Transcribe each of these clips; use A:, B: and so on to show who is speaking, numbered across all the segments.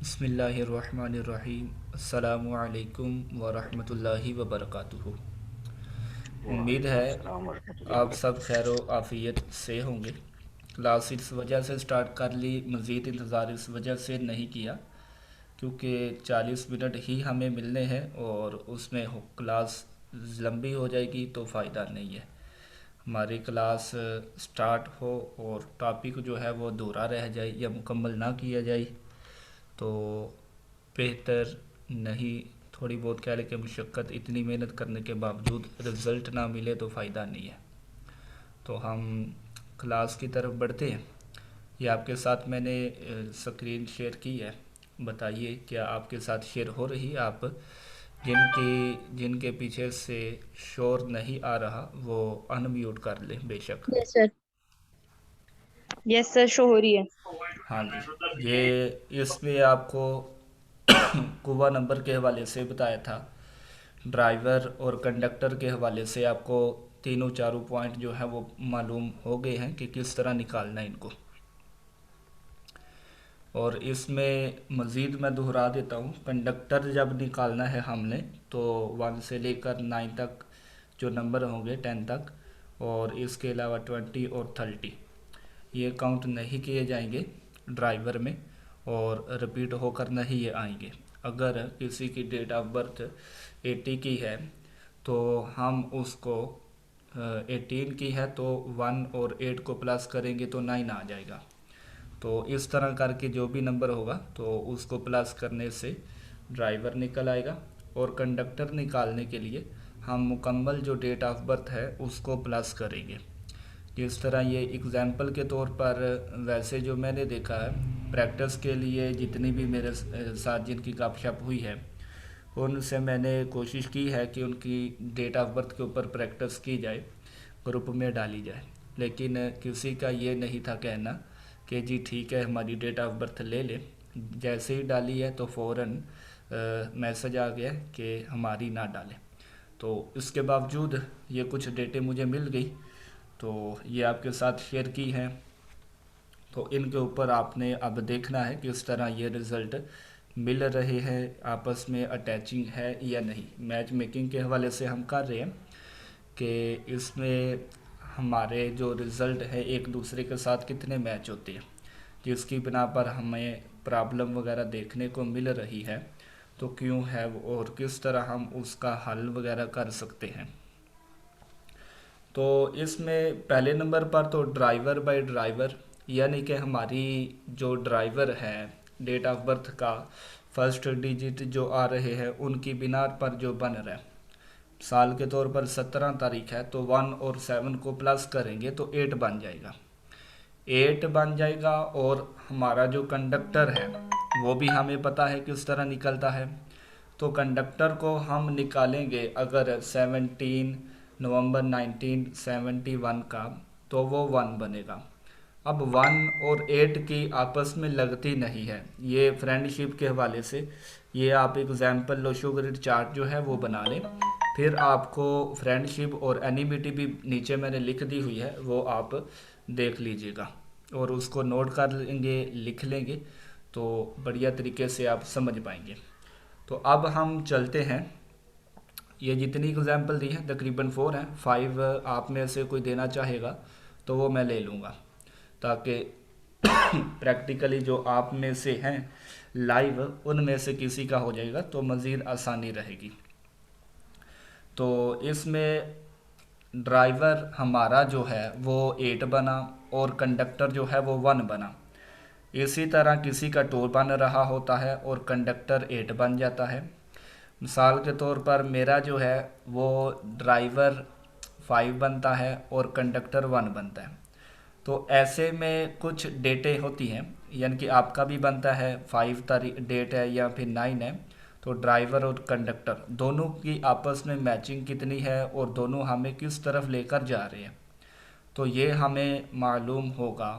A: बिस्मिल्लाहिर्रहमानिर्रहीम। अस्सलामु अलैकुम वरहमतुल्लाहि वबरकातुहू। उम्मीद है
B: वालेकुमुस्सलाम वरहमतुल्लाहि
A: आप सब
B: वबरकातुहू।
A: खैर आफ़ियत से होंगे। क्लास इस वजह से स्टार्ट कर ली, मज़ीद इंतज़ार इस वजह से नहीं किया क्योंकि 40 मिनट ही हमें मिलने हैं और उसमें क्लास लंबी हो जाएगी तो फ़ायदा नहीं है। हमारी क्लास स्टार्ट हो और टॉपिक जो है वो अधूरा रह जाए या मुकम्मल ना किया जाए तो बेहतर नहीं। थोड़ी बहुत कह लें कि मुशक्क़त, इतनी मेहनत करने के बावजूद रिज़ल्ट ना मिले तो फ़ायदा नहीं है। तो हम क्लास की तरफ बढ़ते हैं। ये आपके साथ मैंने स्क्रीन शेयर की है। बताइए क्या आपके साथ शेयर हो रही है? आप जिनके पीछे से शोर नहीं आ रहा वो अनम्यूट कर लें बेशक।
C: Yes sir. Yes sir, show हो रही है।
A: हाँ जी, ये इसमें आपको कुवा नंबर के हवाले से बताया था, ड्राइवर और कंडक्टर के हवाले से आपको तीनों चारों पॉइंट जो है वो मालूम हो गए हैं कि किस तरह निकालना है इनको। और इसमें मज़ीद मैं दोहरा देता हूँ, कंडक्टर जब निकालना है हमने तो 1 से लेकर 9 तक जो नंबर होंगे, 10 तक, और इसके अलावा 20 और 30 ये काउंट नहीं किए जाएंगे ड्राइवर में और रिपीट होकर नहीं ये आएंगे। अगर किसी की डेट ऑफ बर्थ 80 की है तो हम उसको 18 की है तो 1 और 8 को प्लस करेंगे तो 9 आ जाएगा। तो इस तरह करके जो भी नंबर होगा तो उसको प्लस करने से ड्राइवर निकल आएगा। और कंडक्टर निकालने के लिए हम मुकम्मल जो डेट ऑफ बर्थ है उसको प्लस करेंगे। जिस तरह ये एग्ज़ाम्पल के तौर पर, वैसे जो मैंने देखा है प्रैक्टिस के लिए, जितनी भी मेरे साथ जिनकी गपशप हुई है उनसे मैंने कोशिश की है कि उनकी डेट ऑफ बर्थ के ऊपर प्रैक्टिस की जाए, ग्रुप में डाली जाए। लेकिन किसी का ये नहीं था कहना कि जी ठीक है हमारी डेट ऑफ बर्थ ले लें। जैसे ही डाली है तो फ़ौरन मैसेज आ गया कि हमारी ना डालें। तो इसके बावजूद ये कुछ डेटें मुझे मिल गई तो ये आपके साथ शेयर की हैं। तो इनके ऊपर आपने अब देखना है कि इस तरह ये रिज़ल्ट मिल रहे हैं, आपस में अटैचिंग है या नहीं। मैच मेकिंग के हवाले से हम कर रहे हैं कि इसमें हमारे जो रिज़ल्ट है एक दूसरे के साथ कितने मैच होते हैं, जिसकी बिना पर हमें प्रॉब्लम वगैरह देखने को मिल रही है तो क्यों है और किस तरह हम उसका हल वगैरह कर सकते हैं। तो इसमें पहले नंबर पर तो ड्राइवर बाय ड्राइवर, यानी कि हमारी जो ड्राइवर है डेट ऑफ बर्थ का फर्स्ट डिजिट जो आ रहे हैं उनकी बिना पर जो बन रहा है, साल के तौर पर 17 तारीख है तो 1 और 7 को प्लस करेंगे तो 8 बन जाएगा। 8 बन जाएगा। और हमारा जो कंडक्टर है वो भी हमें पता है किस तरह निकलता है। तो कंडक्टर को हम निकालेंगे अगर 17 नवंबर 1971 का तो वो 1 बनेगा। अब 1 और 8 की आपस में लगती नहीं है, ये फ्रेंडशिप के हवाले से ये आप एग्जाम्पल लो, शुगर चार्ट जो है वो बना लें। फिर आपको फ्रेंडशिप और एनिमिटी भी नीचे मैंने लिख दी हुई है, वो आप देख लीजिएगा और उसको नोट कर लेंगे, लिख लेंगे तो बढ़िया तरीके से आप समझ पाएंगे। तो अब हम चलते हैं। ये जितनी एग्जाम्पल दी हैं तकरीबन 4 हैं, 5 आप में से कोई देना चाहेगा तो वो मैं ले लूँगा ताकि प्रैक्टिकली जो आप में से हैं लाइव उनमें से किसी का हो जाएगा तो मज़ीद आसानी रहेगी। तो इसमें ड्राइवर हमारा जो है वो 8 बना और कंडक्टर जो है वो 1 बना। इसी तरह किसी का 2 बन रहा होता है और कंडक्टर 8 बन जाता है। मिसाल के तौर पर मेरा जो है वो ड्राइवर 5 बनता है और कंडक्टर 1 बनता है। तो ऐसे में कुछ डेटें होती हैं, यानी कि आपका भी बनता है 5 तारीख डेट है या फिर 9 है, तो ड्राइवर और कंडक्टर दोनों की आपस में मैचिंग कितनी है और दोनों हमें किस तरफ लेकर जा रहे हैं, तो ये हमें मालूम होगा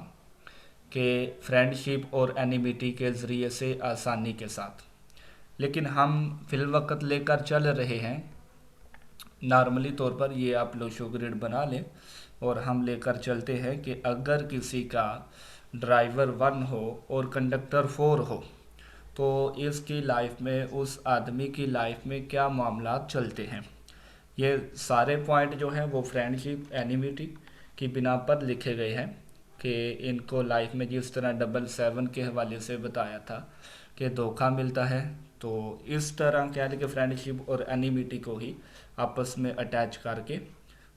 A: कि फ्रेंडशिप और एनिमिटी के ज़रिए से आसानी के साथ। लेकिन हम फ़िलवक़्त लेकर चल रहे हैं नॉर्मली तौर पर, ये आप लोग शो ग्रिड बना लें और हम लेकर चलते हैं कि अगर किसी का ड्राइवर 1 हो और कंडक्टर 4 हो तो इसकी लाइफ में, उस आदमी की लाइफ में क्या मामला चलते हैं। ये सारे पॉइंट जो हैं वो फ्रेंडशिप एनिमिटी की बिना पर लिखे गए हैं कि इनको लाइफ में जिस तरह 777 के हवाले से बताया था कि धोखा मिलता है, तो इस तरह कह लें कि फ्रेंडशिप और एनिमिटी को ही आपस में अटैच करके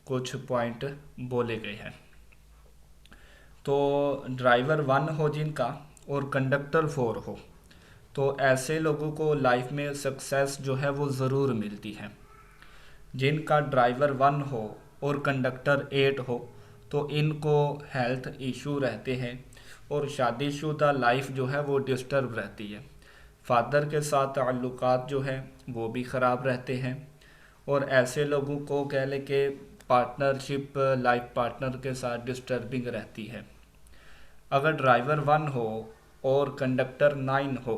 A: कुछ पॉइंट बोले गए हैं। तो ड्राइवर 1 हो जिनका और कंडक्टर 4 हो, तो ऐसे लोगों को लाइफ में सक्सेस जो है वो ज़रूर मिलती है। जिनका ड्राइवर 1 हो और कंडक्टर 8 हो, तो इनको हेल्थ इशू रहते हैं और शादीशुदा लाइफ जो है वो डिस्टर्ब रहती है। फादर के साथ ताल्लुकात जो है वो भी ख़राब रहते हैं। और ऐसे लोगों को कह लें कि पार्टनरशिप, लाइफ पार्टनर के साथ डिस्टर्बिंग रहती है। अगर ड्राइवर 1 हो और कंडक्टर 9 हो,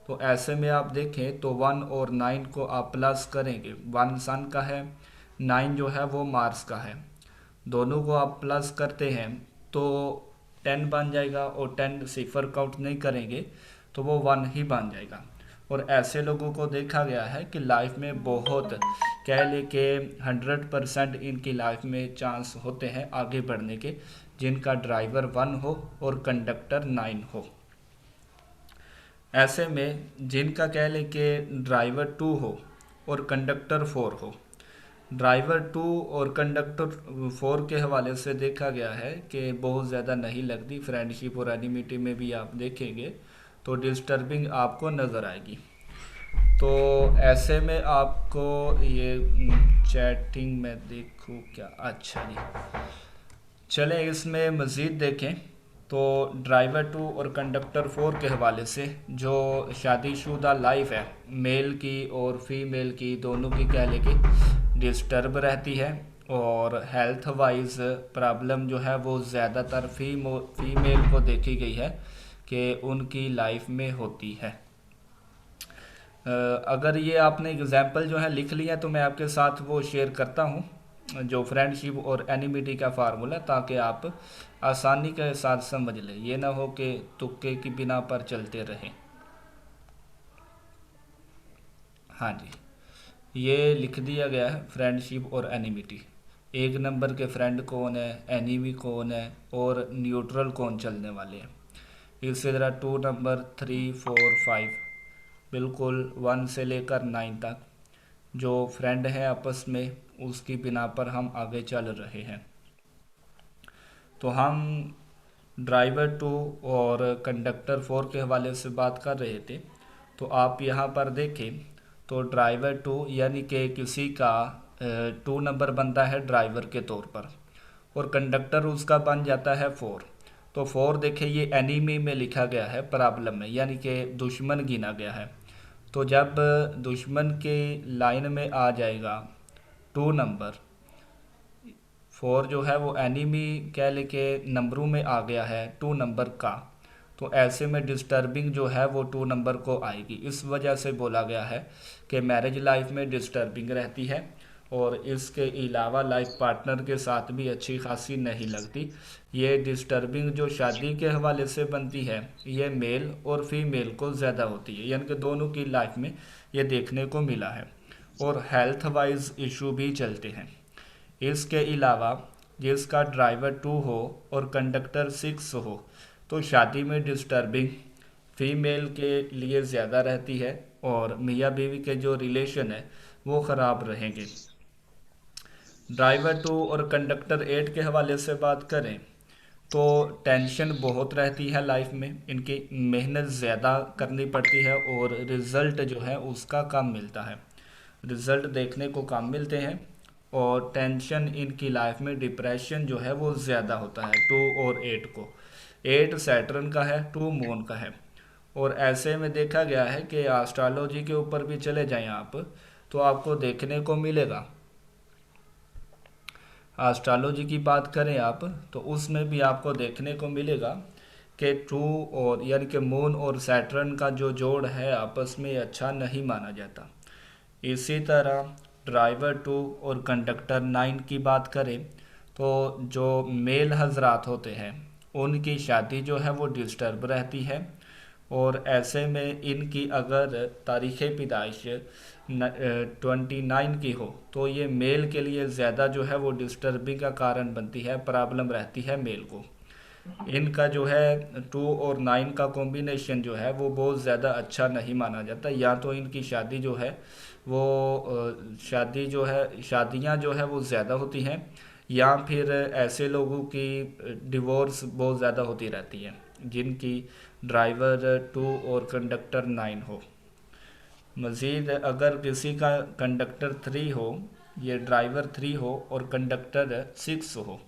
A: तो ऐसे में आप देखें तो 1 और 9 को आप प्लस करेंगे। 1 सन का है, 9 जो है वो मार्स का है, दोनों को आप प्लस करते हैं तो 10 बन जाएगा, और 10 सिफर काउंट नहीं करेंगे तो वो 1 ही बन जाएगा। और ऐसे लोगों को देखा गया है कि लाइफ में बहुत, कह ले कि 100% इनकी लाइफ में चांस होते हैं आगे बढ़ने के, जिनका ड्राइवर 1 हो और कंडक्टर 9 हो। ऐसे में जिनका कह लें कि ड्राइवर 2 हो और कंडक्टर 4 हो, ड्राइवर 2 और कंडक्टर 4 के हवाले से देखा गया है कि बहुत ज़्यादा नहीं लगती। फ्रेंडशिप और एनिमिटी में भी आप देखेंगे तो डिस्टर्बिंग आपको नज़र आएगी। तो ऐसे में आपको ये चैटिंग में देखूँ क्या, अच्छा जी, चलें इसमें मज़ीद देखें। तो ड्राइवर 2 और कंडक्टर 4 के हवाले से जो शादीशुदा लाइफ है मेल की और फीमेल की, दोनों की कह लें कि डिस्टर्ब रहती है। और हेल्थ वाइज प्रॉब्लम जो है वो ज़्यादातर फीमेल को देखी गई है कि उनकी लाइफ में होती है। अगर ये आपने एग्जाम्पल जो है लिख लिया तो मैं आपके साथ वो शेयर करता हूँ, जो फ्रेंडशिप और एनिमिटी का फार्मूला, ताकि आप आसानी के साथ समझ लें, ये ना हो कि तुक्के की बिना पर चलते रहें। हाँ जी, ये लिख दिया गया है फ्रेंडशिप और एनिमिटी। 1 नंबर के फ्रेंड कौन है, एनिमी कौन है, और न्यूट्रल कौन चलने वाले हैं। इसी तरह 2 नंबर, 3, 4, 5, बिल्कुल 1 से लेकर 9 तक जो फ्रेंड है आपस में, उसकी बिना पर हम आगे चल रहे हैं। तो हम ड्राइवर 2 और कंडक्टर 4 के हवाले से बात कर रहे थे। तो आप यहाँ पर देखें तो ड्राइवर 2 यानी कि किसी का 2 नंबर बनता है ड्राइवर के तौर पर, और कंडक्टर उसका बन जाता है 4। तो 4 देखें ये एनिमी में लिखा गया है, प्रॉब्लम में, यानी कि दुश्मन गिना गया है। तो जब दुश्मन के लाइन में आ जाएगा 2 नंबर, 4 जो है वो एनिमी कह ले के नंबरों में आ गया है 2 नंबर का, तो ऐसे में डिस्टर्बिंग जो है वो 2 नंबर को आएगी। इस वजह से बोला गया है कि मैरिज लाइफ में डिस्टर्बिंग रहती है, और इसके अलावा लाइफ पार्टनर के साथ भी अच्छी खासी नहीं लगती। ये डिस्टर्बिंग जो शादी के हवाले से बनती है, ये मेल और फीमेल को ज़्यादा होती है, यानी कि दोनों की लाइफ में ये देखने को मिला है। और हेल्थ वाइज इशू भी चलते हैं। इसके अलावा जिसका ड्राइवर 2 हो और कंडक्टर 6 हो, तो शादी में डिस्टर्बिंग फीमेल के लिए ज़्यादा रहती है, और मियाँ बीवी के जो रिलेशन है वो ख़राब रहेंगे। ड्राइवर 2 और कंडक्टर 8 के हवाले से बात करें तो टेंशन बहुत रहती है लाइफ में, इनकी मेहनत ज़्यादा करनी पड़ती है, और रिज़ल्ट जो है उसका कम मिलता है, रिज़ल्ट देखने को कम मिलते हैं। और टेंशन इनकी लाइफ में, डिप्रेशन जो है वो ज़्यादा होता है 2 और 8 को। 8 सैटर्न का है, 2 मून का है। और ऐसे में देखा गया है कि एस्ट्रोलॉजी के ऊपर भी चले जाएं आप, तो आपको देखने को मिलेगा, एस्ट्रोलॉजी की बात करें आप तो उसमें भी आपको देखने को मिलेगा कि 2 और यानी कि मून और सैटर्न का जो जोड़ है आपस में अच्छा नहीं माना जाता। इसी तरह ड्राइवर 2 और कंडक्टर 9 की बात करें तो जो मेल हजरात होते हैं उनकी शादी जो है वो डिस्टर्ब रहती है, और ऐसे में इनकी अगर तारीख़ पैदाइश 29 की हो तो ये मेल के लिए ज़्यादा जो है वो डिस्टर्बिंग का कारण बनती है, प्रॉब्लम रहती है मेल को। इनका जो है 2 और 9 का कॉम्बिनेशन जो है वो बहुत ज़्यादा अच्छा नहीं माना जाता। या तो इनकी शादी जो है वो शादियां जो है वो ज़्यादा होती हैं, या फिर ऐसे लोगों की डिवोर्स बहुत ज़्यादा होती रहती हैं जिनकी ड्राइवर 2 और कंडक्टर 9 हो। मज़ीद अगर किसी का कंडक्टर 3 हो, ये ड्राइवर 3 हो और कंडक्टर 6 हो,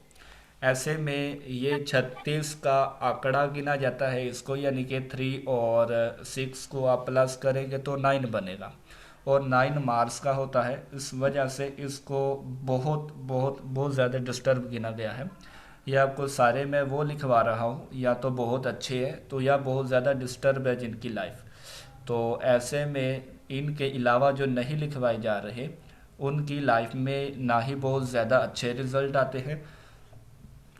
A: ऐसे में ये 36 का आंकड़ा गिना जाता है इसको, यानी कि 3 और 6 को आप प्लस करेंगे तो 9 बनेगा, और 9 मार्स का होता है। इस वजह से इसको बहुत बहुत बहुत ज़्यादा डिस्टर्ब गिना गया है। ये आपको सारे मैं वो लिखवा रहा हूँ, या तो बहुत अच्छे हैं तो या बहुत ज़्यादा डिस्टर्ब है जिनकी लाइफ। तो ऐसे में इनके अलावा जो नहीं लिखवाए जा रहे उनकी लाइफ में ना ही बहुत ज़्यादा अच्छे रिज़ल्ट आते हैं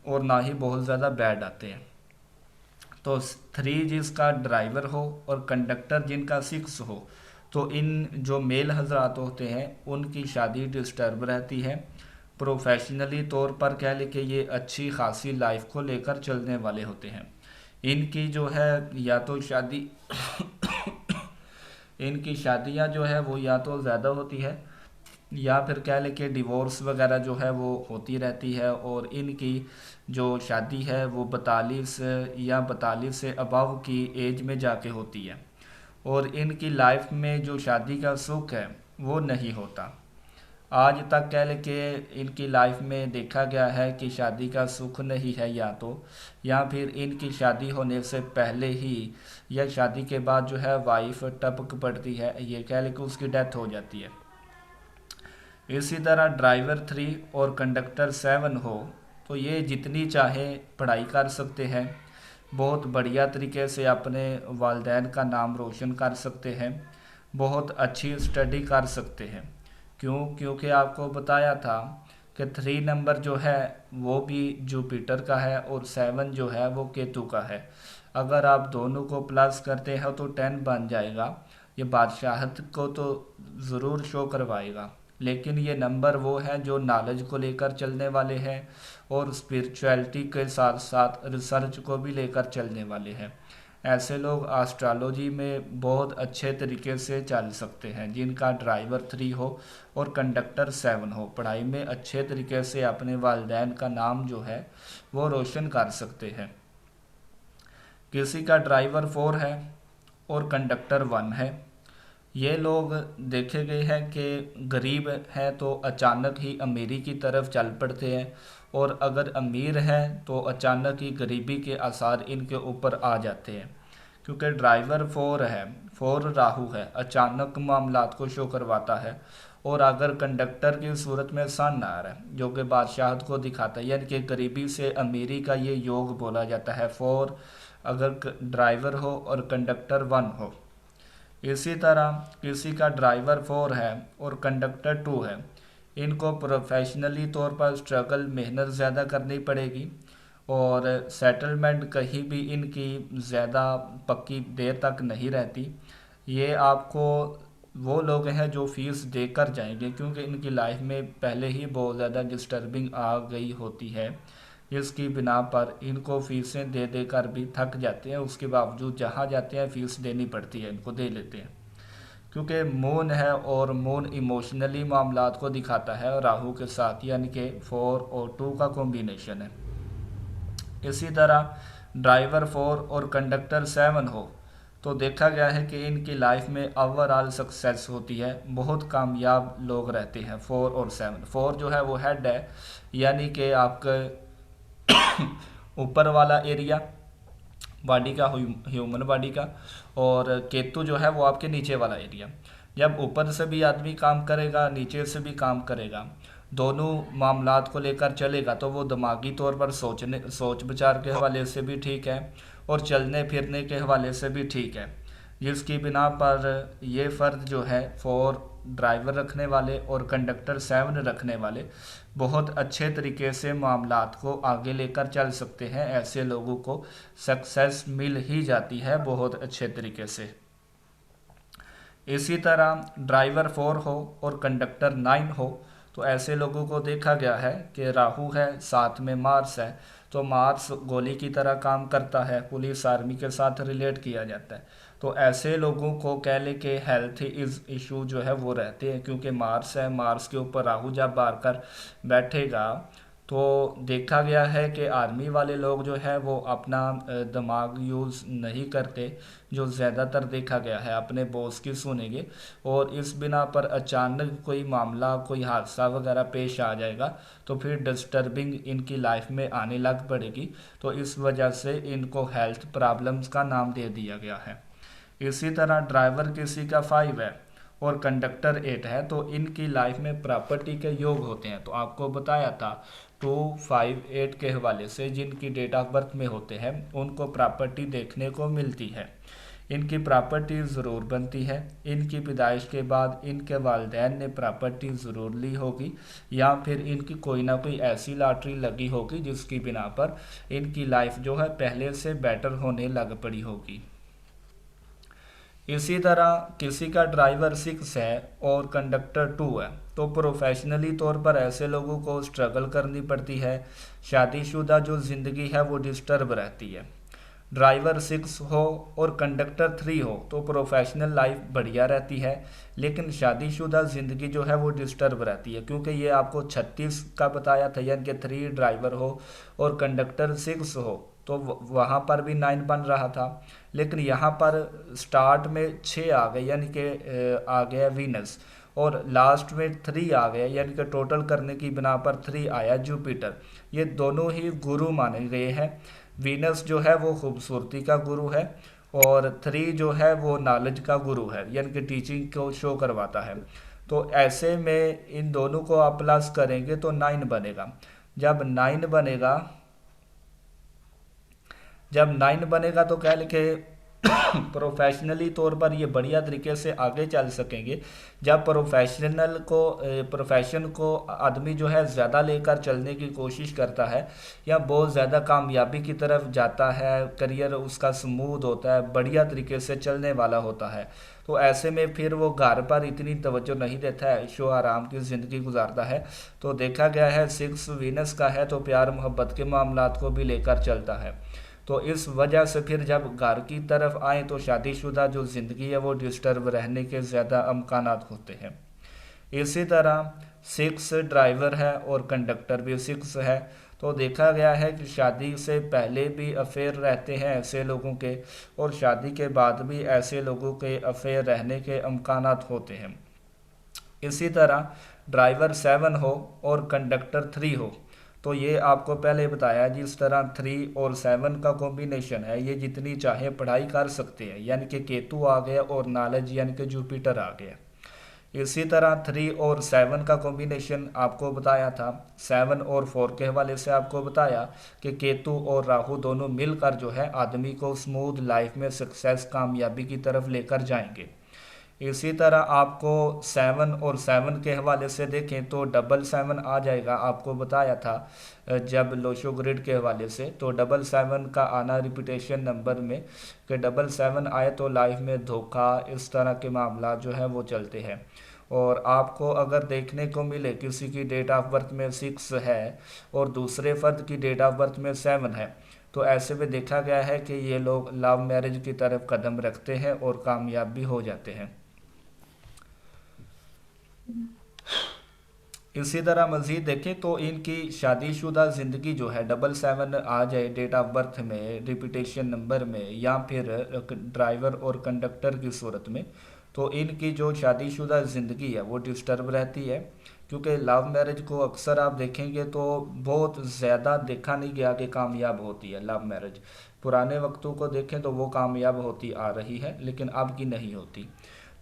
A: और ना ही बहुत ज़्यादा बैड आते हैं। तो 3 जिसका ड्राइवर हो और कंडक्टर जिनका 6 हो, तो इन जो मेल हजरात होते हैं उनकी शादी डिस्टर्ब रहती है। प्रोफेशनली तौर पर कह लें कि ये अच्छी खासी लाइफ को लेकर चलने वाले होते हैं। इनकी जो है या तो शादी इनकी शादियां जो है वो या तो ज़्यादा होती है, या फिर कह लें कि डिवोर्स वगैरह जो है वो होती रहती है। और इनकी जो शादी है वो 42 या 42 से अबव की एज में जाके होती है, और इनकी लाइफ में जो शादी का सुख है वो नहीं होता। आज तक कह लें कि इनकी लाइफ में देखा गया है कि शादी का सुख नहीं है, या फिर इनकी शादी होने से पहले ही या शादी के बाद जो है वाइफ टपक पड़ती है, ये कह लें कि उसकी डेथ हो जाती है। इसी तरह ड्राइवर 3 और कंडक्टर 7 हो तो ये जितनी चाहे पढ़ाई कर सकते हैं, बहुत बढ़िया तरीके से अपने वालिदैन का नाम रोशन कर सकते हैं, बहुत अच्छी स्टडी कर सकते हैं। क्योंकि आपको बताया था कि 3 नंबर जो है वो भी जुपिटर का है और 7 जो है वो केतु का है। अगर आप दोनों को प्लस करते हैं तो 10 बन जाएगा। ये बादशाहत को तो ज़रूर शो करवाएगा, लेकिन ये नंबर वो है जो नॉलेज को लेकर चलने वाले हैं और स्पिरिचुअलिटी के साथ साथ रिसर्च को भी लेकर चलने वाले हैं। ऐसे लोग एस्ट्रोलॉजी में बहुत अच्छे तरीके से चल सकते हैं जिनका ड्राइवर 3 हो और कंडक्टर 7 हो। पढ़ाई में अच्छे तरीके से अपने वालिदैन का नाम जो है वो रोशन कर सकते हैं। किसी का ड्राइवर 4 है और कंडक्टर 1 है, ये लोग देखे गए हैं कि गरीब हैं तो अचानक ही अमीरी की तरफ चल पड़ते हैं, और अगर अमीर हैं तो अचानक ही गरीबी के आसार इनके ऊपर आ जाते हैं। क्योंकि ड्राइवर 4 है, 4 राहु है, अचानक मामलात को शो करवाता है। और अगर कंडक्टर की सूरत में सन आ रहा है जो कि बादशाहत को दिखाता है, यानी कि गरीबी से अमीरी का ये योग बोला जाता है 4, अगर ड्राइवर हो और कंडक्टर 1 हो। इसी तरह किसी का ड्राइवर 4 है और कंडक्टर 2 है, इनको प्रोफेशनली तौर पर स्ट्रगल मेहनत ज़्यादा करनी पड़ेगी, और सेटलमेंट कहीं भी इनकी ज़्यादा पक्की देर तक नहीं रहती। ये आपको वो लोग हैं जो फीस देकर जाएंगे, क्योंकि इनकी लाइफ में पहले ही बहुत ज़्यादा डिस्टर्बिंग आ गई होती है, जिसकी बिना पर इनको फीसें दे देकर भी थक जाते हैं। उसके बावजूद जहाँ जाते हैं फ़ीस देनी पड़ती है, इनको दे लेते हैं। क्योंकि मून है और मून इमोशनली मामलात को दिखाता है राहु के साथ, यानी कि 4 और 2 का कॉम्बिनेशन है। इसी तरह ड्राइवर 4 और कंडक्टर 7 हो तो देखा गया है कि इनकी लाइफ में ओवरऑल सक्सेस होती है, बहुत कामयाब लोग रहते हैं 4 और 7। 4 जो है वो हेड है, यानी कि आपके ऊपर वाला एरिया बॉडी का, ह्यूमन बॉडी का, और केतु जो है वो आपके नीचे वाला एरिया। जब ऊपर से भी आदमी काम करेगा, नीचे से भी काम करेगा, दोनों मामलात को लेकर चलेगा, तो वो दिमागी तौर पर सोच विचार के हवाले से भी ठीक है और चलने फिरने के हवाले से भी ठीक है। जिसकी बिना पर ये फ़र्द जो है 4 ड्राइवर रखने वाले और कंडक्टर 7 रखने वाले बहुत अच्छे तरीके से मामलात को आगे लेकर चल सकते हैं। ऐसे लोगों को सक्सेस मिल ही जाती है बहुत अच्छे तरीके से। इसी तरह ड्राइवर 4 हो और कंडक्टर 9 हो तो ऐसे लोगों को देखा गया है कि राहु है, साथ में मार्स है, तो मार्स गोली की तरह काम करता है, पुलिस आर्मी के साथ रिलेट किया जाता है। तो ऐसे लोगों को कह ले कि हेल्थ इज इशू जो है वो रहते हैं, क्योंकि मार्स है, मार्स के ऊपर राहु जब बार कर बैठेगा तो देखा गया है कि आर्मी वाले लोग जो है वो अपना दिमाग यूज़ नहीं करते, जो ज़्यादातर देखा गया है अपने बॉस की सुनेंगे, और इस बिना पर अचानक कोई मामला, कोई हादसा वगैरह पेश आ जाएगा तो फिर डिस्टर्बिंग इनकी लाइफ में आने लग पड़ेगी। तो इस वजह से इनको हेल्थ प्रॉब्लम्स का नाम दे दिया गया है। इसी तरह ड्राइवर किसी का 5 है और कंडक्टर 8 है तो इनकी लाइफ में प्रॉपर्टी के योग होते हैं। तो आपको बताया था 2, 5, 8 के हवाले से जिनकी डेट ऑफ बर्थ में होते हैं उनको प्रॉपर्टी देखने को मिलती है। इनकी प्रॉपर्टी ज़रूर बनती है। इनकी पैदाइश के बाद इनके वालिदैन ने प्रॉपर्टी ज़रूर ली होगी, या फिर इनकी कोई ना कोई ऐसी लॉटरी लगी होगी जिसकी बिना पर इनकी लाइफ जो है पहले से बेटर होने लग पड़ी होगी। इसी तरह किसी का ड्राइवर 6 है और कंडक्टर 2 है तो प्रोफेशनली तौर पर ऐसे लोगों को स्ट्रगल करनी पड़ती है। शादीशुदा जो ज़िंदगी है वो डिस्टर्ब रहती है। ड्राइवर 6 हो और कंडक्टर 3 हो तो प्रोफेशनल लाइफ बढ़िया रहती है, लेकिन शादीशुदा ज़िंदगी जो है वो डिस्टर्ब रहती है, क्योंकि ये आपको 36 का बताया था, यानी कि 3 ड्राइवर हो और कंडक्टर 6 हो तो वहाँ पर भी 9 बन रहा था, लेकिन यहाँ पर स्टार्ट में 6 आ गए, यानी कि आ गया वीनस, और लास्ट में 3 आ गया, यानी कि टोटल करने की बिना पर 3 आया जुपिटर। ये दोनों ही गुरु माने गए हैं। वीनस जो है वो खूबसूरती का गुरु है और 3 जो है वो नॉलेज का गुरु है, यानी कि टीचिंग को शो करवाता है। तो ऐसे में इन दोनों को आप प्लस करेंगे तो 9 बनेगा। जब 9 बनेगा जब 9 बनेगा तो कह लिखे प्रोफेशनली तौर पर ये बढ़िया तरीके से आगे चल सकेंगे। जब प्रोफेशन को आदमी जो है ज़्यादा लेकर चलने की कोशिश करता है या बहुत ज़्यादा कामयाबी की तरफ जाता है, करियर उसका स्मूथ होता है, बढ़िया तरीके से चलने वाला होता है, तो ऐसे में फिर वो घर पर इतनी तवज्जो नहीं देता है, शो आराम की ज़िंदगी गुजारता है। तो देखा गया है 6 वीनस का है तो प्यार मोहब्बत के मामलात को भी लेकर चलता है। तो इस वजह से फिर जब घर की तरफ आए तो शादीशुदा जो ज़िंदगी है वो डिस्टर्ब रहने के ज़्यादा अमकानात होते हैं। इसी तरह 6 ड्राइवर है और कंडक्टर भी 6 है तो देखा गया है कि शादी से पहले भी अफेयर रहते हैं ऐसे लोगों के, और शादी के बाद भी ऐसे लोगों के अफेयर रहने के अमकानात होते हैं। इसी तरह ड्राइवर 7 हो और कंडक्टर 3 हो तो ये आपको पहले बताया जिस तरह 3 और 7 का कॉम्बिनेशन है, ये जितनी चाहे पढ़ाई कर सकते हैं, यानी कि केतु आ गया और नॉलेज यानी कि जुपिटर आ गया। इसी तरह 3 और 7 का कॉम्बिनेशन आपको बताया था, 7 और 4 के हवाले से आपको बताया कि केतु और राहु दोनों मिलकर जो है आदमी को स्मूथ लाइफ में सक्सेस, कामयाबी की तरफ लेकर जाएंगे। इसी तरह आपको 7 और 7 के हवाले से देखें तो 777 आ जाएगा। आपको बताया था जब लोशो ग्रिड के हवाले से, तो 777 का आना रिपीटेशन नंबर में कि 777 आए तो लाइफ में धोखा, इस तरह के मामला जो है वो चलते हैं। और आपको अगर देखने को मिले किसी की डेट ऑफ बर्थ में 6 है और दूसरे फर्द की डेट ऑफ बर्थ में 7 है तो ऐसे में देखा गया है कि ये लोग लव मैरिज की तरफ कदम रखते हैं और कामयाब भी हो जाते हैं। इसी तरह मज़ीद देखें तो इनकी शादीशुदा ज़िंदगी जो है 777 आ जाए डेट ऑफ बर्थ में, रिपीटेशन नंबर में, या फिर ड्राइवर और कंडक्टर की सूरत में, तो इनकी जो शादीशुदा ज़िंदगी है वो डिस्टर्ब रहती है। क्योंकि लव मैरिज को अक्सर आप देखेंगे तो बहुत ज़्यादा देखा नहीं गया कि कामयाब होती है लव मैरिज। पुराने वक्तों को देखें तो वो कामयाब होती आ रही है, लेकिन अब की नहीं होती।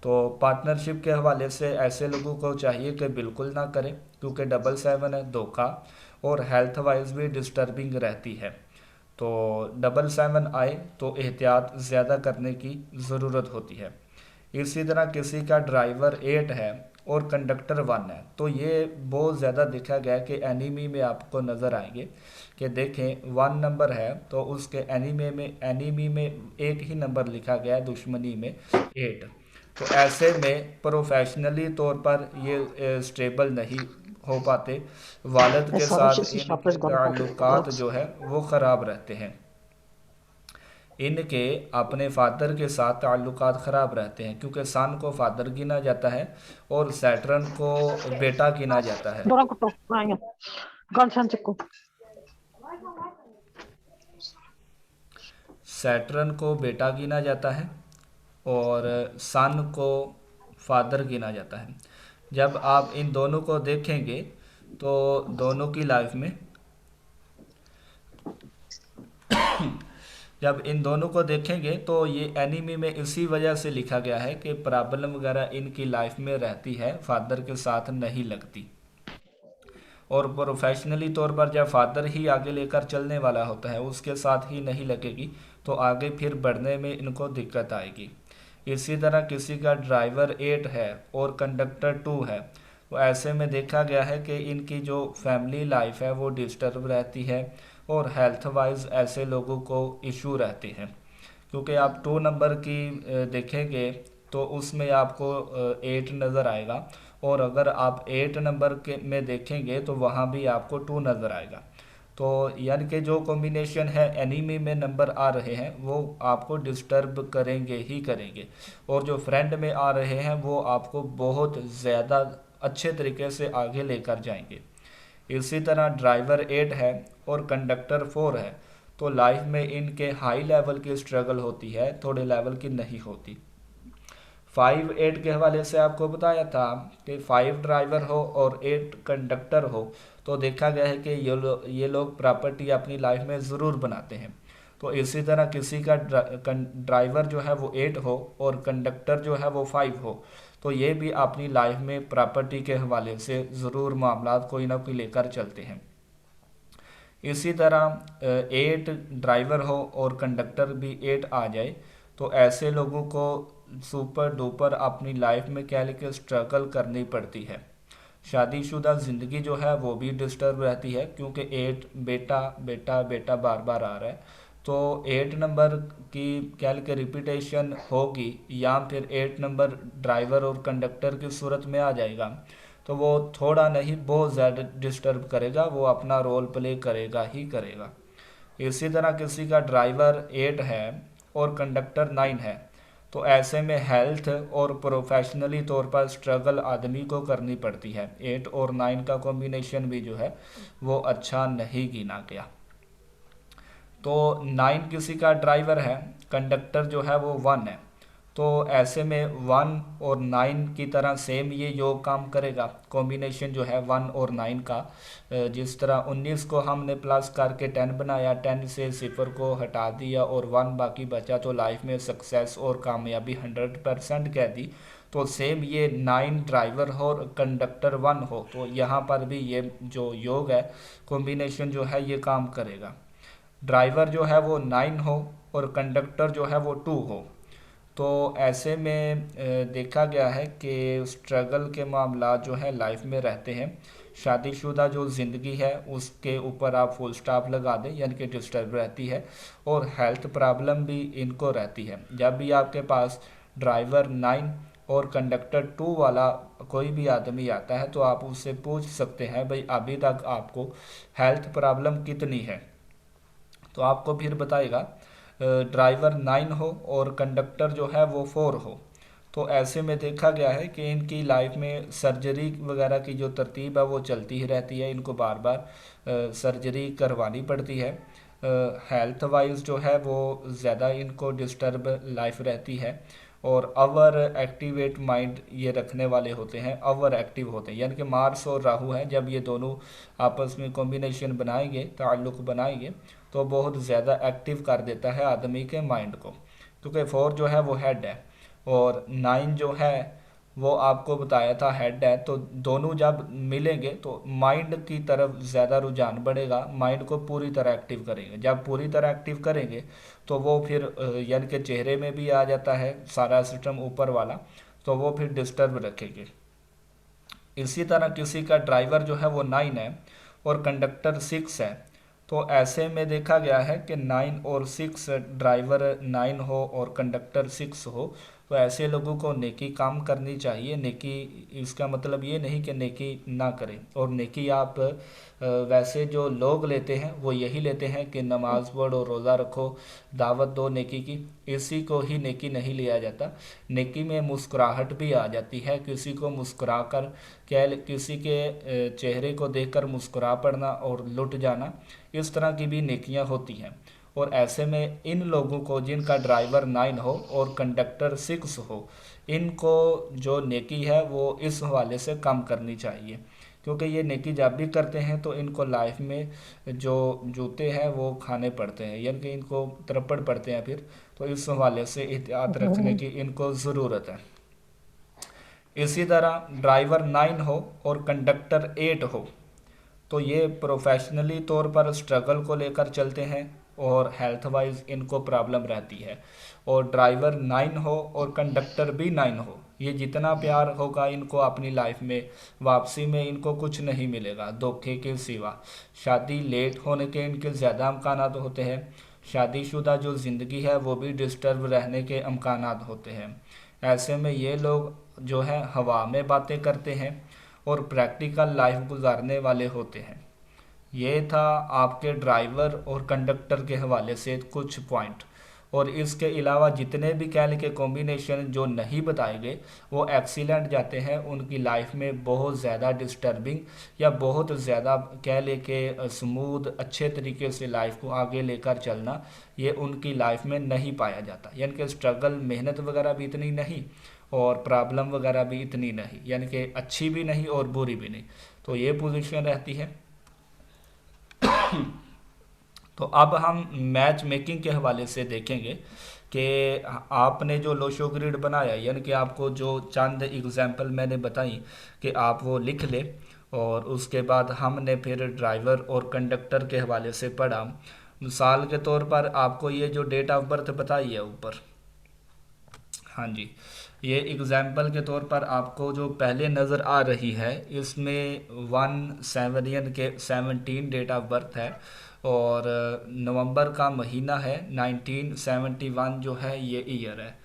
A: तो पार्टनरशिप के हवाले से ऐसे लोगों को चाहिए कि बिल्कुल ना करें, क्योंकि 777 है धोखा और हेल्थ वाइज भी डिस्टर्बिंग रहती है। तो 777 आए तो एहतियात ज़्यादा करने की ज़रूरत होती है। इसी तरह किसी का ड्राइवर 8 है और कंडक्टर 1 है। तो ये बहुत ज़्यादा देखा गया कि एनीमी में आपको नज़र आएंगे कि देखें 1 नंबर है तो उसके एनीमी में एक ही नंबर लिखा गया है, दुश्मनी में 8। तो ऐसे में प्रोफेशनली तौर पर ये स्टेबल नहीं हो पाते, वालिद के
B: Es habe ich
A: साथ
B: es nicht
A: इनके ताल्लुकात जो है वो ख़राब रहते हैं, इनके अपने फादर के साथ ताल्लुकात ख़राब रहते हैं, क्योंकि सन को फादर गिना जाता है और सैटर्न को बेटा गिना जाता है।
B: Dorakuto. Aynen. Galçancık.
A: सैटर्न को बेटा गिना जाता है और सन को फादर गिना जाता है। जब आप इन दोनों को देखेंगे तो दोनों की लाइफ में जब इन दोनों को देखेंगे तो ये एनीमी में इसी वजह से लिखा गया है कि प्रॉब्लम वगैरह इनकी लाइफ में रहती है, फादर के साथ नहीं लगती। और प्रोफेशनली तौर पर जब फादर ही आगे लेकर चलने वाला होता है, उसके साथ ही नहीं लगेगी तो आगे फिर बढ़ने में इनको दिक्कत आएगी। इसी तरह किसी का ड्राइवर 8 है और कंडक्टर 2 है, तो ऐसे में देखा गया है कि इनकी जो फैमिली लाइफ है वो डिस्टर्ब रहती है और हेल्थ वाइज ऐसे लोगों को इशू रहते हैं। क्योंकि आप 2 नंबर की देखेंगे तो उसमें आपको 8 नज़र आएगा, और अगर आप 8 नंबर के में देखेंगे तो वहाँ भी आपको 2 नज़र आएगा। तो यानी कि जो कॉम्बिनेशन है एनीमी में नंबर आ रहे हैं वो आपको डिस्टर्ब करेंगे ही करेंगे, और जो फ्रेंड में आ रहे हैं वो आपको बहुत ज़्यादा अच्छे तरीके से आगे लेकर जाएंगे। इसी तरह ड्राइवर 8 है और कंडक्टर 4 है, तो लाइफ में इनके हाई लेवल की स्ट्रगल होती है, थोड़े लेवल की नहीं होती। 5-8 के हवाले से आपको बताया था कि 5 ड्राइवर हो और 8 कंडक्टर हो, तो देखा गया है कि ये लोग प्रॉपर्टी अपनी लाइफ में ज़रूर बनाते हैं। तो इसी तरह किसी का ड्राइवर जो है वो 8 हो और कंडक्टर जो है वो 5 हो, तो ये भी अपनी लाइफ में प्रॉपर्टी के हवाले से ज़रूर मामला कोई ना कोई लेकर चलते हैं। इसी तरह 8 ड्राइवर हो और कंडक्टर भी 8 आ जाए, तो ऐसे लोगों को सुपर डुपर अपनी लाइफ में क्या लिखे स्ट्रगल करनी पड़ती है। शादीशुदा ज़िंदगी जो है वो भी डिस्टर्ब रहती है, क्योंकि 8 बेटा बेटा बेटा बार बार आ रहा है, तो 8 नंबर की क्या लिखे रिपीटेशन होगी, या फिर 8 नंबर ड्राइवर और कंडक्टर की सूरत में आ जाएगा, तो वो थोड़ा नहीं बहुत ज़्यादा डिस्टर्ब करेगा, वो अपना रोल प्ले करेगा ही करेगा। इसी तरह किसी का ड्राइवर 8 है और कंडक्टर 9 है, तो ऐसे में हेल्थ और प्रोफेशनली तौर पर स्ट्रगल आदमी को करनी पड़ती है। 8 और 9 का कॉम्बिनेशन भी जो है वो अच्छा नहीं गिना गया। तो 9 किसी का ड्राइवर है, कंडक्टर जो है वो 1 है, तो ऐसे में 1 और 9 की तरह सेम ये योग काम करेगा। कॉम्बिनेशन जो है 1 और 9 का, जिस तरह 19 को हमने प्लस करके 10 बनाया, 10 से 0 को हटा दिया और 1 बाकी बचा, तो लाइफ में सक्सेस और कामयाबी 100% कह दी। तो सेम ये 9 ड्राइवर हो और कंडक्टर 1 हो, तो यहाँ पर भी ये जो योग है कॉम्बिनेशन जो है ये काम करेगा। ड्राइवर जो है वो 9 हो और कंडक्टर जो है वो 2 हो, तो ऐसे में देखा गया है कि स्ट्रगल के मामला जो है लाइफ में रहते हैं। शादीशुदा जो ज़िंदगी है उसके ऊपर आप फुल स्टॉप लगा दें, यानी कि डिस्टर्ब रहती है, और हेल्थ प्रॉब्लम भी इनको रहती है। जब भी आपके पास ड्राइवर 9 और कंडक्टर 2 वाला कोई भी आदमी आता है तो आप उससे पूछ सकते हैं भाई अभी तक आपको हेल्थ प्रॉब्लम कितनी है, तो आपको फिर बताएगा। ड्राइवर 9 हो और कंडक्टर जो है वो 4 हो, तो ऐसे में देखा गया है कि इनकी लाइफ में सर्जरी वगैरह की जो तरतीब है वो चलती ही रहती है, इनको बार बार सर्जरी करवानी पड़ती है। हेल्थ वाइज जो है वो ज़्यादा इनको डिस्टर्ब लाइफ रहती है, और ओवर एक्टिवेट माइंड ये रखने वाले होते हैं, ओवर एक्टिव होते हैं, यानी कि मार्स और राहु हैं, जब ये दोनों आपस में कॉम्बिनेशन बनाएंगे, ताल्लुक़ बनाएंगे, तो बहुत ज़्यादा एक्टिव कर देता है आदमी के माइंड को। क्योंकि 4 जो है वो हेड है और 9 जो है वो आपको बताया था हेड है, तो दोनों जब मिलेंगे तो माइंड की तरफ ज़्यादा रुझान बढ़ेगा, माइंड को पूरी तरह एक्टिव करेंगे। जब पूरी तरह एक्टिव करेंगे तो वो फिर यानी कि चेहरे में भी आ जाता है सारा सिस्टम ऊपर वाला, तो वो फिर डिस्टर्ब रखेंगे। इसी तरह किसी का ड्राइवर जो है वो 9 है और कंडक्टर 6 है, तो ऐसे में देखा गया है कि 9 और 6, ड्राइवर 9 हो और कंडक्टर 6 हो, तो ऐसे लोगों को नेकी काम करनी चाहिए। नेकी इसका मतलब ये नहीं कि नेकी ना करें, और नेकी आप वैसे जो लोग लेते हैं वो यही लेते हैं कि नमाज पढ़ो, रोज़ा रखो, दावत दो नेकी की, इसी को ही नेकी नहीं लिया जाता। नेकी में मुस्कुराहट भी आ जाती है, किसी को मुस्कुरा कर किसी के चेहरे को देखकर मुस्कुरा पड़ना और लुट जाना, इस तरह की भी नेकियां होती हैं। और ऐसे में इन लोगों को जिनका ड्राइवर 9 हो और कंडक्टर 6 हो, इनको जो नेकी है वो इस हवाले से कम करनी चाहिए, क्योंकि ये नेकी जब भी करते हैं तो इनको लाइफ में जो जूते हैं वो खाने पड़ते हैं, यानी कि इनको तरपड़ पड़ते हैं फिर, तो इस हवाले से एहतियात रखने की इनको ज़रूरत है। इसी तरह ड्राइवर 9 हो और कंडक्टर 8 हो, तो ये प्रोफेशनली तौर पर स्ट्रगल को लेकर चलते हैं और हेल्थ वाइज इनको प्रॉब्लम रहती है। और ड्राइवर 9 हो और कंडक्टर भी 9 हो, ये जितना प्यार होगा इनको अपनी लाइफ में, वापसी में इनको कुछ नहीं मिलेगा धोखे के सिवा। शादी लेट होने के इनके ज़्यादा अमकानात होते हैं, शादीशुदा जो ज़िंदगी है वो भी डिस्टर्ब रहने के अमकानात होते हैं। ऐसे में ये लोग जो है हवा में बातें करते हैं और प्रैक्टिकल लाइफ गुजारने वाले होते हैं। ये था आपके ड्राइवर और कंडक्टर के हवाले से कुछ पॉइंट, और इसके अलावा जितने भी कह लें के कॉम्बिनेशन जो नहीं बताए गए वो एक्सीलेंट जाते हैं उनकी लाइफ में। बहुत ज़्यादा डिस्टर्बिंग या बहुत ज़्यादा कह लें के स्मूथ अच्छे तरीके से लाइफ को आगे लेकर चलना, ये उनकी लाइफ में नहीं पाया जाता। यानी कि स्ट्रगल, मेहनत वगैरह भी इतनी नहीं और प्रॉब्लम वगैरह भी इतनी नहीं, यानी कि अच्छी भी नहीं और बुरी भी नहीं, तो ये पोजीशन रहती है। तो अब हम मैच मेकिंग के हवाले से देखेंगे कि आपने जो लोशो ग्रिड बनाया, यानी कि आपको जो चंद एग्जांपल मैंने बताई कि आप वो लिख ले, और उसके बाद हमने फिर ड्राइवर और कंडक्टर के हवाले से पढ़ा। मिसाल के तौर पर आपको ये जो डेट ऑफ बर्थ बताई है ऊपर, हाँ जी, ये एग्जाम्पल के तौर पर आपको जो पहले नज़र आ रही है इसमें 1/7/17 डेट ऑफ बर्थ है और नवंबर का महीना है, 1971 जो है ये ईयर है।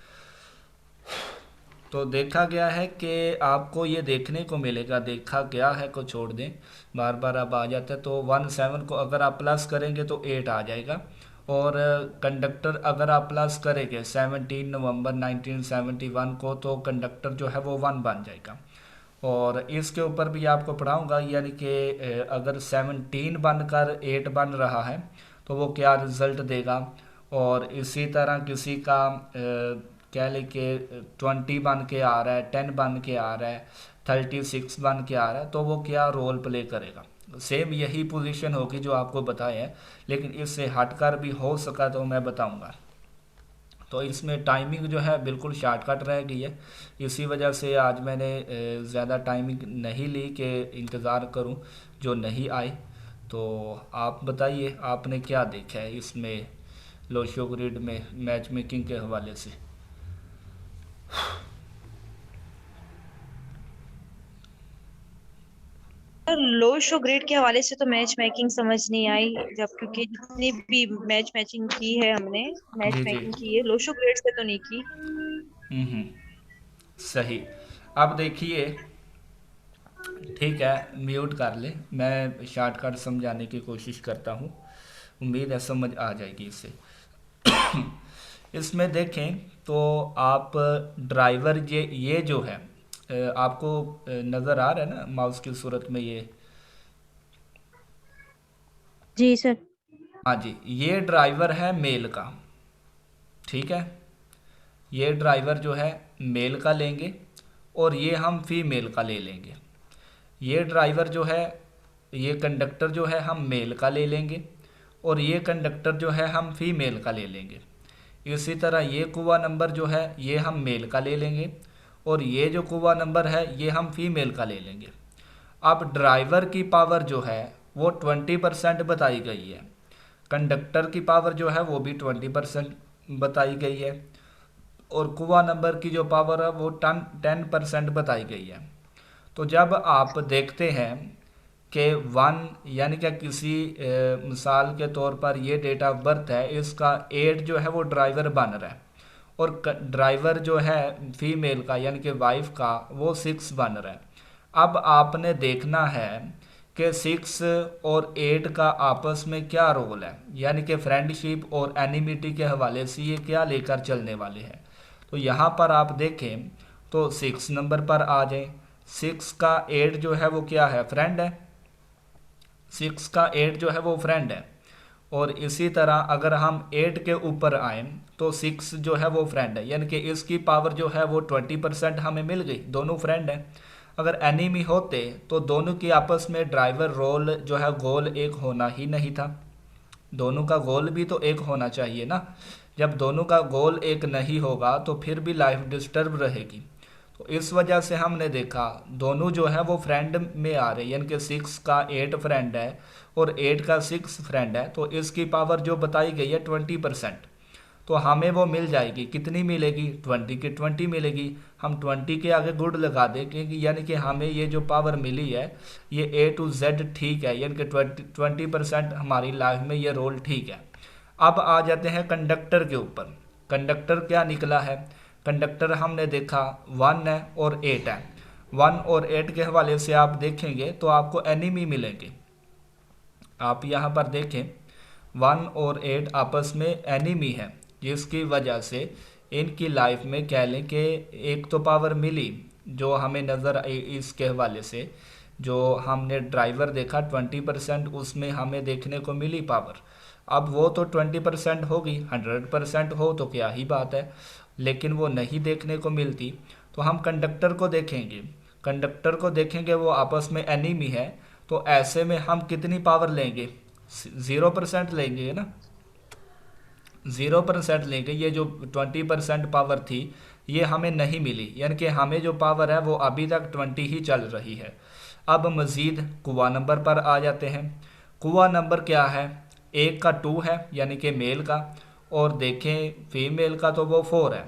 A: तो देखा गया है कि आपको ये देखने को मिलेगा, देखा गया है को छोड़ दें, बार बार अब आ जाता है, तो 17 को अगर आप प्लस करेंगे तो 8 आ जाएगा, और कंडक्टर अगर आप प्लस करेंगे 17 नवंबर 1971 को तो कंडक्टर जो है वो 1 बन जाएगा। और इसके ऊपर भी आपको पढ़ाऊंगा, यानी कि अगर 17 बनकर 8 बन रहा है तो वो क्या रिज़ल्ट देगा। और इसी तरह किसी का कह लें कि 20 बन के आ रहा है, 10 बन के आ रहा है, 36 बन के आ रहा है, तो वो क्या रोल प्ले करेगा। सेम यही पोजीशन होगी जो आपको बताए हैं, लेकिन इससे हटकर भी हो सका तो मैं बताऊंगा। तो इसमें टाइमिंग जो है बिल्कुल शॉर्टकट रह गई है, इसी वजह से आज मैंने ज़्यादा टाइमिंग नहीं ली कि इंतज़ार करूं जो नहीं आए। तो आप बताइए आपने क्या देखा है इसमें लोशो ग्रिड में मैच मेकिंग के हवाले से।
C: लो शो ग्रेड के हवाले से तो मैच मेकिंग समझ नहीं आई, जब क्योंकि जितनी भी मैच मैचिंग की है हमने, मैच
A: जी जी।
C: मेकिंग की है, लो शो ग्रेड से तो नहीं की।
A: हम्म, सही। अब देखिए, ठीक है म्यूट कर ले, मैं शॉर्टकट समझाने की कोशिश करता हूँ, उम्मीद है समझ आ जाएगी इससे। इसमें देखें तो आप ड्राइवर ये जो है आपको नज़र आ रहा है ना माउस की सूरत में ये,
D: जी सर।
A: हाँ जी, ये ड्राइवर है मेल का, ठीक है, ये ड्राइवर जो है मेल का लेंगे और ये हम फीमेल का ले लेंगे। ये ड्राइवर जो है, ये कंडक्टर जो है हम मेल का ले लेंगे और ये कंडक्टर जो है हम फीमेल का ले लेंगे। इसी तरह ये कुआ नंबर जो है ये हम मेल का ले लेंगे और ये जो कुआ नंबर है ये हम फीमेल का ले लेंगे। अब ड्राइवर की पावर जो है वो 20% बताई गई है, कंडक्टर की पावर जो है वो भी 20% बताई गई है और कुआ नंबर की जो पावर है वो 10% बताई गई है। तो जब आप देखते हैं कि वन यानी कि किसी मिसाल के तौर पर ये डेट ऑफ बर्थ है, इसका 8 जो है वो ड्राइवर बन रहा है, और ड्राइवर जो है फीमेल का यानी कि वाइफ का वो 6 बन रहा है। अब आपने देखना है कि 6 और 8 का आपस में क्या रोल है, यानी कि फ्रेंडशिप और एनिमिटी के हवाले से ये क्या लेकर चलने वाले हैं। तो यहाँ पर आप देखें तो 6 नंबर पर आ जाए, 6 का 8 जो है वो क्या है, फ्रेंड है। 6 का 8 जो है वो फ्रेंड है। और इसी तरह अगर हम 8 के ऊपर आए तो 6 जो है वो फ्रेंड है, यानी कि इसकी पावर जो है वो 20% हमें मिल गई, दोनों फ्रेंड हैं। अगर एनिमी होते तो दोनों की आपस में ड्राइवर रोल जो है गोल एक होना ही नहीं था। दोनों का गोल भी तो एक होना चाहिए ना। जब दोनों का गोल एक नहीं होगा तो फिर भी लाइफ डिस्टर्ब रहेगी। तो इस वजह से हमने देखा दोनों जो है वो फ्रेंड में आ रहे हैं, यानी कि 6 का 8 फ्रेंड है और 8 का 6 फ्रेंड है। तो इसकी पावर जो बताई गई है 20%, तो हमें वो मिल जाएगी। कितनी मिलेगी, 20 की 20 मिलेगी। हम 20 के आगे गुड लगा दें, क्योंकि यानी कि हमें ये जो पावर मिली है ये A to Z ठीक है, यानी कि 20% हमारी लाइफ में ये रोल ठीक है। अब आ जाते हैं कंडक्टर के ऊपर। कंडक्टर क्या निकला है, कंडक्टर हमने देखा 1 है और 8 है। 1 और 8 के हवाले से आप देखेंगे तो आपको एनिमी मिलेंगे। आप यहाँ पर देखें 1 और 8 आपस में एनिमी है, जिसकी वजह से इनकी लाइफ में कह लें कि एक तो पावर मिली जो हमें नज़र आई, इसके हवाले से जो हमने ड्राइवर देखा 20%, उसमें हमें देखने को मिली पावर। अब वो तो 20% होगी, 100% हो तो क्या ही बात है, लेकिन वो नहीं देखने को मिलती। तो हम कंडक्टर को देखेंगे, कंडक्टर को देखेंगे वो आपस में एनिमी है। तो ऐसे में हम कितनी पावर लेंगे, 0% लेंगे ना, 0% लेंगे। ये जो 20% पावर थी ये हमें नहीं मिली, यानी कि हमें जो पावर है वो अभी तक 20 ही चल रही है। अब मज़ीद कुआ नंबर पर आ जाते हैं। कुआ नंबर क्या है, 1 का 2 है यानी कि मेल का, और देखें फीमेल का तो वो 4 है।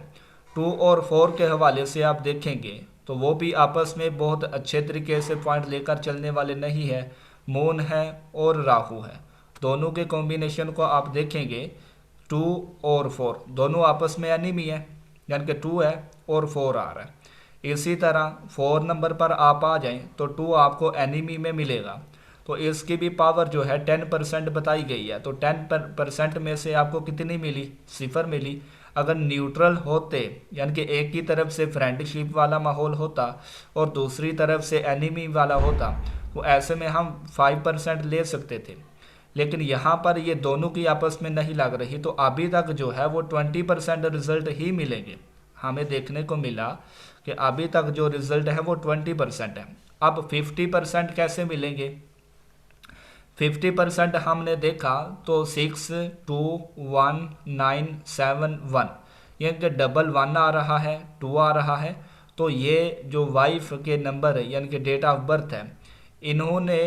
A: 2 और 4 के हवाले से आप देखेंगे तो वो भी आपस में बहुत अच्छे तरीके से पॉइंट लेकर चलने वाले नहीं है। मून है और राहु है, दोनों के कॉम्बिनेशन को आप देखेंगे 2 और 4 दोनों आपस में एनिमी है, यानी कि 2 है और 4 आ रहा है। इसी तरह 4 नंबर पर आप आ जाएं तो 2 आपको एनिमी में मिलेगा। तो इसकी भी पावर जो है 10% बताई गई है। तो 10% में से आपको कितनी मिली, 0 मिली। अगर न्यूट्रल होते यानी कि एक की तरफ से फ्रेंडशिप वाला माहौल होता और दूसरी तरफ से एनिमी वाला होता तो ऐसे में हम 5% ले सकते थे, लेकिन यहाँ पर ये दोनों की आपस में नहीं लग रही। तो अभी तक जो है वो 20% रिजल्ट ही मिलेंगे। हमें देखने को मिला कि अभी तक जो रिजल्ट है वो 20% है। अब 50% कैसे मिलेंगे, 50% हमने देखा तो 6 2 1 9 7 1, यानी कि डबल 1 आ रहा है, 2 आ रहा है। तो ये जो वाइफ के नंबर है यानी कि डेट ऑफ बर्थ है, इन्होंने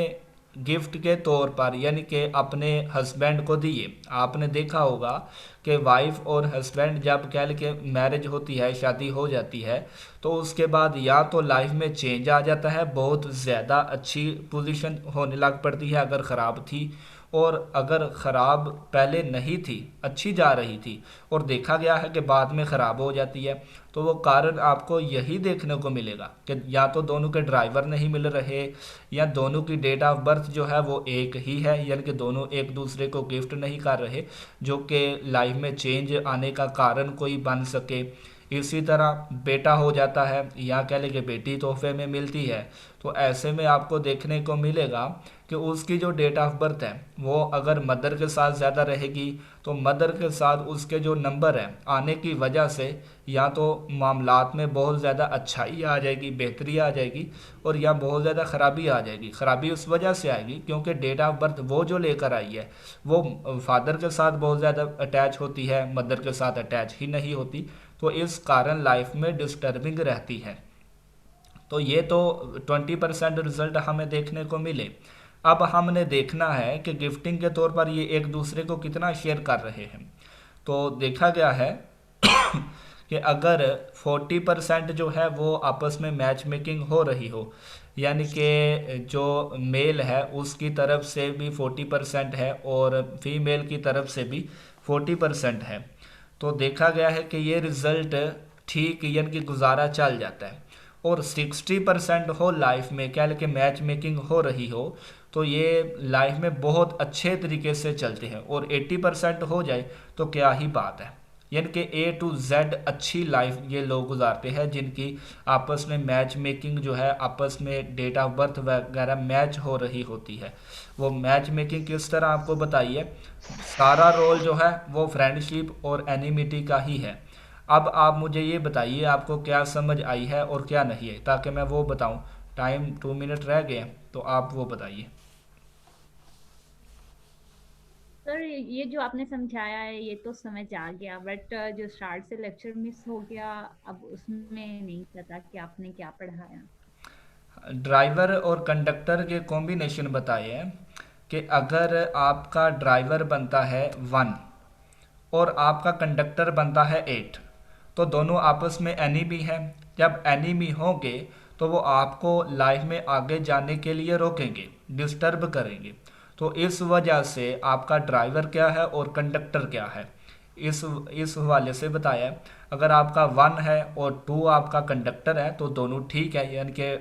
A: गिफ्ट के तौर पर यानी कि अपने हस्बैंड को दिए। आपने देखा होगा कि वाइफ और हस्बैंड जब कह के मैरिज होती है, शादी हो जाती है, तो उसके बाद या तो लाइफ में चेंज आ जाता है, बहुत ज़्यादा अच्छी पोजीशन होने लग पड़ती है अगर ख़राब थी, और अगर ख़राब पहले नहीं थी, अच्छी जा रही थी और देखा गया है कि बाद में ख़राब हो जाती है, तो वो कारण आपको यही देखने को मिलेगा कि या तो दोनों के ड्राइवर नहीं मिल रहे या दोनों की डेट ऑफ बर्थ जो है वो एक ही है, यानी कि दोनों एक दूसरे को गिफ्ट नहीं कर रहे जो कि लाइफ में चेंज आने का कारण कोई बन सके। इसी तरह बेटा हो जाता है या कह लें कि बेटी तोहफे में मिलती है। तो ऐसे में आपको देखने को मिलेगा कि उसकी जो डेट ऑफ बर्थ है वो अगर मदर के साथ ज़्यादा रहेगी तो मदर के साथ उसके जो नंबर हैं आने की वजह से या तो मामलात में बहुत ज़्यादा अच्छाई आ जाएगी, बेहतरी आ जाएगी, और या बहुत ज़्यादा ख़राबी आ जाएगी। ख़राबी उस वजह से आएगी क्योंकि डेट ऑफ बर्थ वो जो लेकर आई है वो फादर के साथ बहुत ज़्यादा अटैच होती है, मदर के साथ अटैच ही नहीं होती। तो इस कारण लाइफ में डिस्टर्बिंग रहती है। तो ये तो 20% रिजल्ट हमें देखने को मिले। अब हमने देखना है कि गिफ्टिंग के तौर पर ये एक दूसरे को कितना शेयर कर रहे हैं। तो देखा गया है कि अगर 40% जो है वो आपस में मैच मेकिंग हो रही हो, यानी कि जो मेल है उसकी तरफ से भी 40% है और फीमेल की तरफ से भी 40% है, तो देखा गया है कि ये रिज़ल्ट ठीक यानी कि गुजारा चल जाता है। और 60% हो लाइफ में क्या कि मैच मेकिंग हो रही हो, तो ये लाइफ में बहुत अच्छे तरीके से चलते हैं। और 80% हो जाए तो क्या ही बात है, यानी कि A to Z अच्छी लाइफ ये लोग गुजारते हैं जिनकी आपस में मैच मेकिंग जो है, आपस में डेट ऑफ बर्थ वगैरह मैच हो रही होती है। वो मैच मेकिंग किस तरह आपको बताइए, सारा रोल जो है वो फ्रेंडशिप और एनिमिटी का ही है। अब आप मुझे ये बताइए आपको क्या समझ आई है और क्या नहीं है, ताकि मैं वो बताऊं। टाइम 2 मिनट रह गए हैं, तो आप वो बताइए।
D: सर ये जो आपने समझाया है ये तो समझ आ गया, बट जो स्टार्ट से लेक्चर मिस हो गया, अब उसमें नहीं पता कि आपने क्या पढ़ाया।
A: ड्राइवर और कंडक्टर के कॉम्बिनेशन बताए हैं कि अगर आपका ड्राइवर बनता है 1 और आपका कंडक्टर बनता है 8, तो दोनों आपस में एनिमी है। जब एनिमी होंगे तो वो आपको लाइफ में आगे जाने के लिए रोकेंगे, डिस्टर्ब करेंगे। तो इस वजह से आपका ड्राइवर क्या है और कंडक्टर क्या है, इस हवाले से बताया है। अगर आपका 1 है और 2 आपका कंडक्टर है तो दोनों ठीक है, यानी कि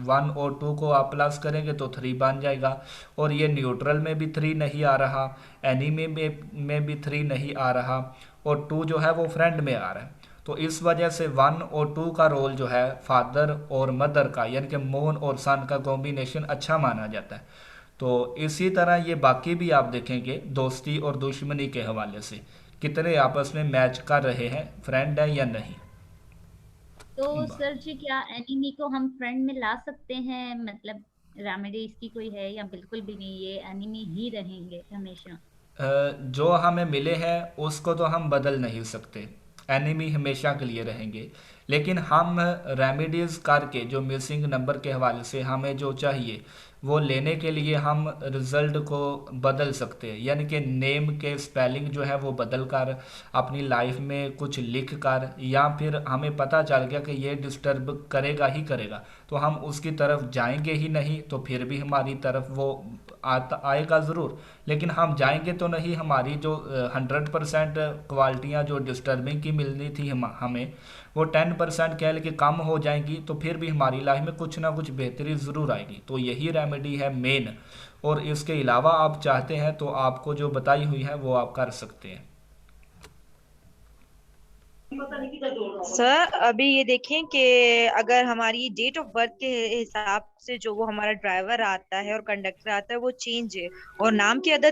A: 1 और 2 को आप प्लस करेंगे तो 3 बन जाएगा। और ये न्यूट्रल में भी 3 नहीं आ रहा, एनिमी में भी 3 नहीं आ रहा, और 2 जो है वो फ्रेंड में आ रहा है। तो इस वजह से 1 और 2 का रोल जो है फादर और मदर का, यानी कि मोन और सन का कॉम्बिनेशन अच्छा माना जाता है। तो इसी तरह ये बाकी भी आप देखेंगे दोस्ती और दुश्मनी के हवाले से कितने आपस में मैच कर रहे हैं, फ्रेंड है या नहीं।
D: तो सर जी क्या एनिमी को हम फ्रेंड में ला सकते हैं, मतलब रेमेडी इसकी कोई है या बिल्कुल भी नहीं, ये एनिमी ही रहेंगे हमेशा?
A: जो हमें मिले हैं उसको तो हम बदल नहीं सकते, एनिमी हमेशा के लिए रहेंगे। लेकिन हम रेमेडीज़ करके जो मिसिंग नंबर के हवाले से हमें जो चाहिए वो लेने के लिए हम रिज़ल्ट को बदल सकते हैं, यानी कि नेम के स्पेलिंग जो है वो बदल कर अपनी लाइफ में कुछ लिख कर, या फिर हमें पता चल गया कि ये डिस्टर्ब करेगा ही करेगा तो हम उसकी तरफ जाएंगे ही नहीं, तो फिर भी हमारी तरफ वो आएगा ज़रूर। लेकिन हम जाएंगे तो नहीं, हमारी जो 100% क्वालिटियाँ जो डिस्टर्बिंग की मिलनी थी हमें वो 10% कह लेके कम हो जाएंगी, तो फिर भी हमारी लाइफ में कुछ ना कुछ बेहतरी ज़रूर आएगी। तो यही रेमेडी है मेन। और इसके अलावा आप चाहते हैं तो आपको जो बताई हुई है वो आप कर सकते हैं।
C: सर अभी ये देखें कि अगर हमारी डेट ऑफ बर्थ के हिसाब से जो वो हमारा ड्राइवर आता है और कंडक्टर आता है वो चेंज है, और नाम की अदद